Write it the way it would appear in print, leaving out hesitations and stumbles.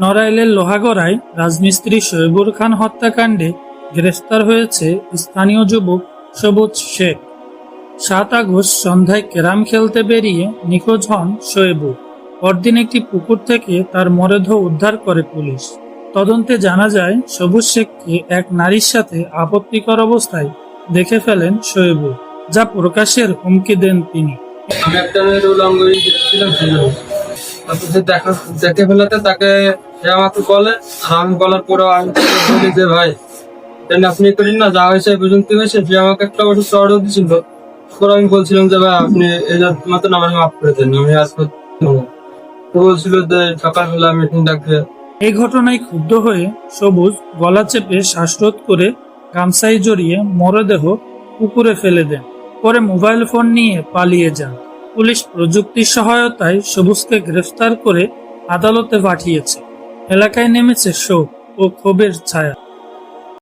নড়াইলের লোহাগড়ায় রাজমিস্ত্রি শোয়েবুর খান হত্যাকাণ্ডে গ্রেফতার হয়েছে স্থানীয় যুবক সবুজ শেখ। 7 আগস্ট সন্ধ্যায় ক্যারাম খেলতে বেরিয়ে নিখোঁজ হন শোয়েবু। পরদিন একটি পুকুর থেকে তার মরদেহ উদ্ধার করে পুলিশ। তদন্তে জানা যায় সবুজ শেখকে এক নারীর সাথে আপত্তিকর অবস্থায় দেখে ফেলেন শোয়েবু, যা প্রকাশের হুমকি দেন তিনি। আমি একটা মেয়ের উলঙ্গ দেখছিলাম, দেখে ফেলাতে তাকে সে আমাকে বলে, আর আমি বলার পরেও আমি তাকে বলি যে ভাই আপনি করেন না, যা হয়েছে বুঝতে হয়েছে। সে আমাকে একটা বছর চড়ও দিয়েছিল। পরে আমি বলছিলাম যে ভাই আপনি এই মতন আমার মাফ করে দেন, আমি আজ বলছিল যে সকালবেলা মিটিং ডাকবে। এই ঘটনায় ক্ষুব্ধ হয়ে সবুজ গলা চেপে শ্বাসরোধ করে গামছায় জড়িয়ে মরদেহ পুকুরে ফেলে দেন। পরে মোবাইল ফোন নিয়ে পালিয়ে যান। পুলিশ প্রযুক্তির সহায়তায় সবুজকে গ্রেফতার করে আদালতে পাঠিয়েছে। এলাকায় নেমেছে শোক ও ক্ষোভের ছায়া।